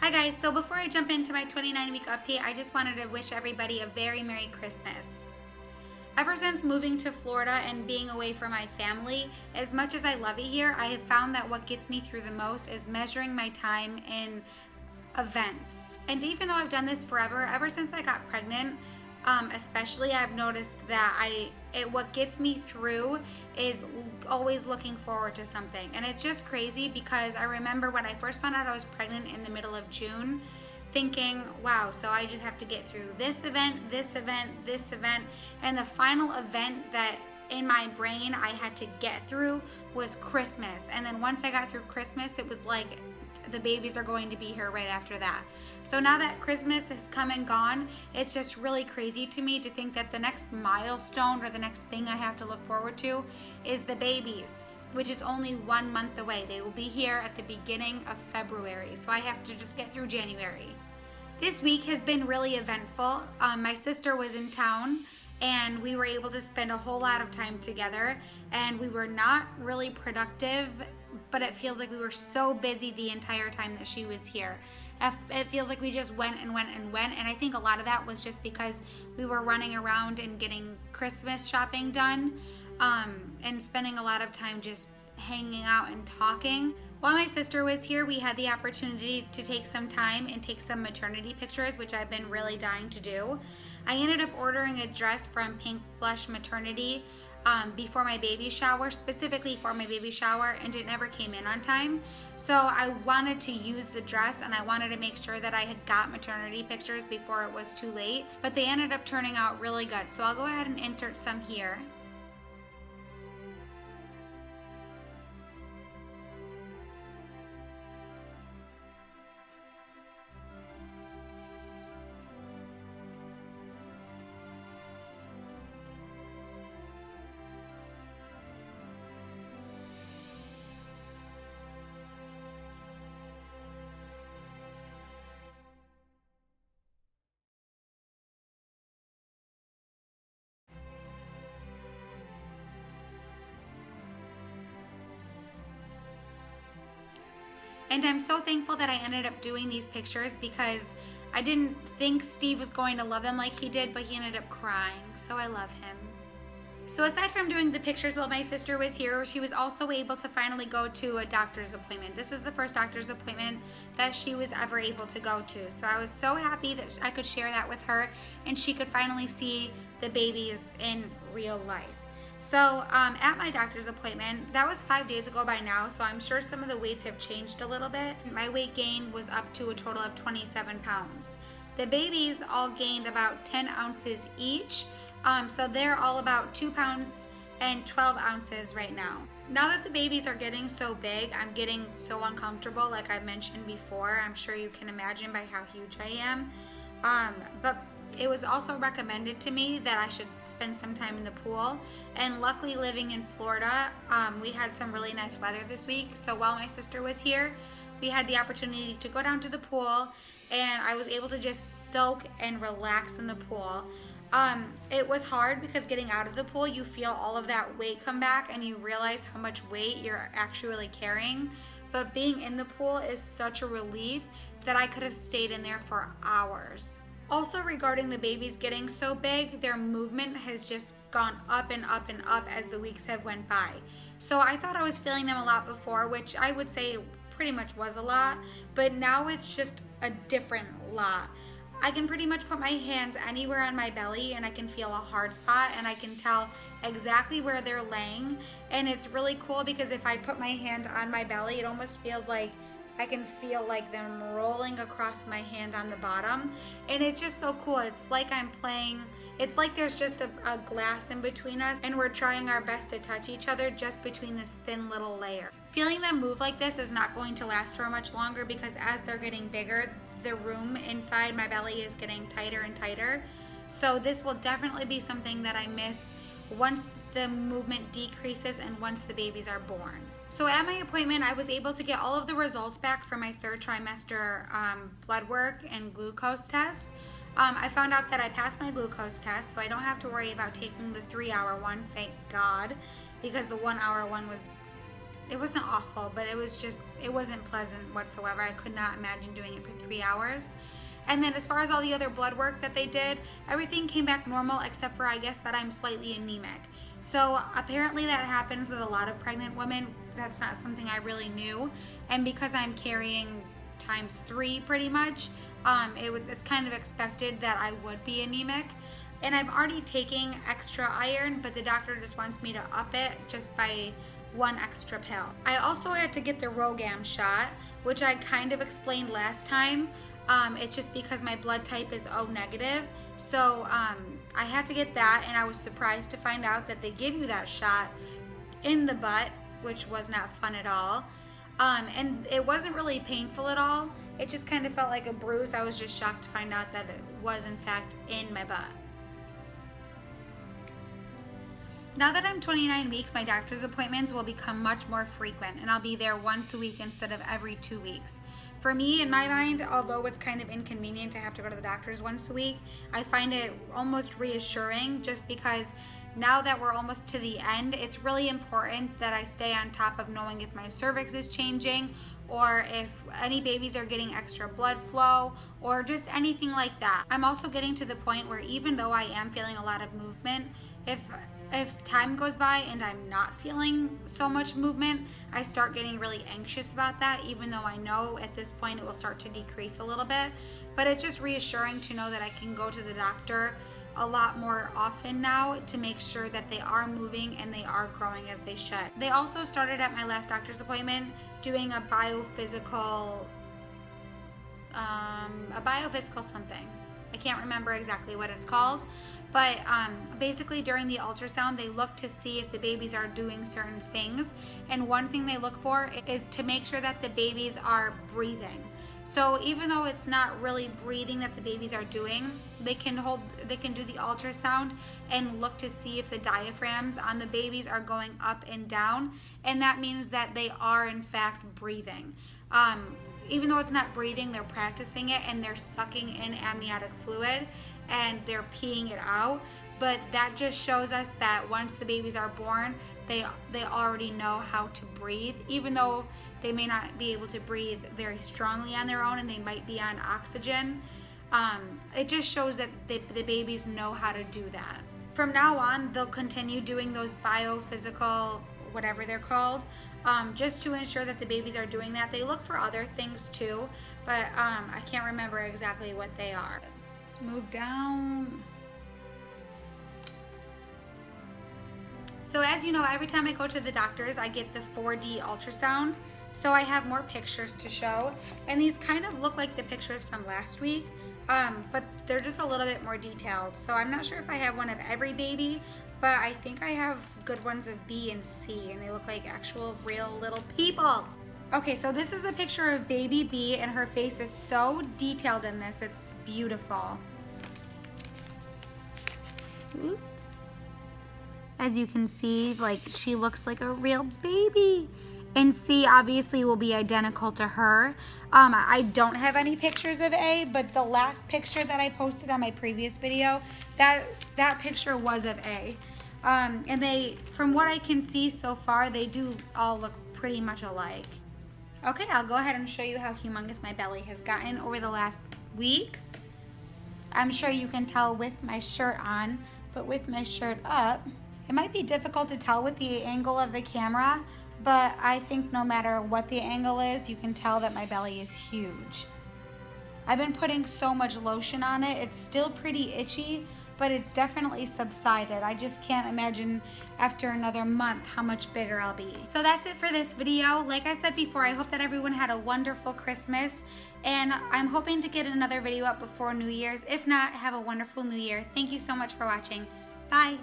Hi guys, so before I jump into my 29-week update, I just wanted to wish everybody a very Merry Christmas. Ever since moving to Florida and being away from my family, as much as I love it here, I have found that what gets me through the most is measuring my time in events. And even though I've done this forever, ever since I got pregnant, especially, I've noticed that what gets me through is always looking forward to something. And it's just crazy because I remember when I first found out I was pregnant in the middle of June, thinking, wow, so I just have to get through this event, this event, this event. And the final event that in my brain I had to get through was Christmas. And then once I got through Christmas, it was like the babies are going to be here right after that. So now that Christmas has come and gone, it's just really crazy to me to think that the next milestone or the next thing I have to look forward to is the babies, which is only 1 month away. They will be here at the beginning of February, so I have to just get through January. This week has been really eventful. My sister was in town and we were able to spend a whole lot of time together, and we were not really productive, but it feels like we were so busy the entire time that she was here. It feels like we just went and went and went, and I think a lot of that was just because we were running around and getting Christmas shopping done, and spending a lot of time just hanging out and talking. While my sister was here, we had the opportunity to take some time and take some maternity pictures, which I've been really dying to do. I ended up ordering a dress from Pink Blush Maternity before my baby shower, specifically for my baby shower, and it never came in on time. So I wanted to use the dress and I wanted to make sure that I had got maternity pictures before it was too late, but they ended up turning out really good. So I'll go ahead and insert some here. And I'm so thankful that I ended up doing these pictures because I didn't think Steve was going to love them like he did, but he ended up crying, so I love him. So aside from doing the pictures while my sister was here, she was also able to finally go to a doctor's appointment. This is the first doctor's appointment that she was ever able to go to. So I was so happy that I could share that with her and she could finally see the babies in real life. So at my doctor's appointment, that was 5 days ago by now, so I'm sure some of the weights have changed a little bit. My weight gain was up to a total of 27 pounds. The babies all gained about 10 ounces each, so they're all about 2 pounds and 12 ounces right now. Now that the babies are getting so big, I'm getting so uncomfortable, like I mentioned before. I'm sure you can imagine by how huge I am. But it was also recommended to me that I should spend some time in the pool, and luckily living in Florida, we had some really nice weather this week. So while my sister was here, we had the opportunity to go down to the pool and I was able to just soak and relax in the pool. It was hard because getting out of the pool, you feel all of that weight come back and you realize how much weight you're actually carrying. But being in the pool is such a relief that I could have stayed in there for hours. Also, regarding the babies getting so big, their movement has just gone up and up and up as the weeks have went by. So I thought I was feeling them a lot before, which I would say pretty much was a lot, but now it's just a different lot. I can pretty much put my hands anywhere on my belly and I can feel a hard spot and I can tell exactly where they're laying. And it's really cool because if I put my hand on my belly, it almost feels like I can feel like them rolling across my hand on the bottom, and it's just so cool. It's like I'm playing, it's like there's just a glass in between us and we're trying our best to touch each other just between this thin little layer. Feeling them move like this is not going to last for much longer because as they're getting bigger, the room inside my belly is getting tighter and tighter. So this will definitely be something that I miss once the movement decreases and once the babies are born. So at my appointment, I was able to get all of the results back from my third trimester blood work and glucose test. I found out that I passed my glucose test, so I don't have to worry about taking the 3-hour one, thank God, because the 1-hour one was it wasn't awful, but it wasn't pleasant whatsoever. I could not imagine doing it for 3 hours. And then as far as all the other blood work that they did, everything came back normal except for, I guess, that I'm slightly anemic. So apparently that happens with a lot of pregnant women. That's not something I really knew. And because I'm carrying ×3 pretty much, it's kind of expected that I would be anemic. And I'm already taking extra iron, but the doctor just wants me to up it just by 1 extra pill. I also had to get the RhoGAM shot, which I kind of explained last time. It's just because my blood type is O negative. So I had to get that, and I was surprised to find out that they give you that shot in the butt, which was not fun at all. And it wasn't really painful at all. It just kind of felt like a bruise. I was just shocked to find out that it was in fact in my butt. Now that I'm 29 weeks, my doctor's appointments will become much more frequent, and I'll be there once a week instead of every 2 weeks. For me, in my mind, although it's kind of inconvenient to have to go to the doctor's once a week, I find it almost reassuring, just because now that we're almost to the end, it's really important that I stay on top of knowing if my cervix is changing, or if any babies are getting extra blood flow, or just anything like that. I'm also getting to the point where even though I am feeling a lot of movement, if time goes by and I'm not feeling so much movement, I start getting really anxious about that, even though I know at this point it will start to decrease a little bit. But it's just reassuring to know that I can go to the doctor a lot more often now to make sure that they are moving and they are growing as they should. They also started at my last doctor's appointment doing a biophysical something. I can't remember exactly what it's called, but basically during the ultrasound they look to see if the babies are doing certain things, and one thing they look for is to make sure that the babies are breathing. So even though it's not really breathing that the babies are doing, they can do the ultrasound and look to see if the diaphragms on the babies are going up and down, and that means that they are in fact breathing. Even though it's not breathing, they're practicing it and they're sucking in amniotic fluid and they're peeing it out. But that just shows us that once the babies are born, they already know how to breathe, even though they may not be able to breathe very strongly on their own and they might be on oxygen. It just shows that the babies know how to do that. From now on, they'll continue doing those biophysical, whatever they're called, just to ensure that the babies are doing that. They look for other things too, but I can't remember exactly what they are. Move down. So as you know, every time I go to the doctors, I get the 4D ultrasound. So I have more pictures to show, and these kind of look like the pictures from last week, but they're just a little bit more detailed. So I'm not sure if I have one of every baby, but I think I have good ones of B and C, and they look like actual real little people. Okay, so this is a picture of baby B, and her face is so detailed in this. It's beautiful. As you can see, like, she looks like a real baby. And C obviously will be identical to her. I don't have any pictures of A, but the last picture that I posted on my previous video, that picture was of A. And they, from what I can see so far, they do all look pretty much alike. Okay, I'll go ahead and show you how humongous my belly has gotten over the last week. I'm sure you can tell with my shirt on, but with my shirt up, it might be difficult to tell with the angle of the camera, but I think no matter what the angle is, you can tell that my belly is huge. I've been putting so much lotion on it. It's still pretty itchy, but it's definitely subsided. I just can't imagine after another month how much bigger I'll be. So that's it for this video. Like I said before, I hope that everyone had a wonderful Christmas, and I'm hoping to get another video up before New Year's. If not, have a wonderful New Year. Thank you so much for watching. Bye.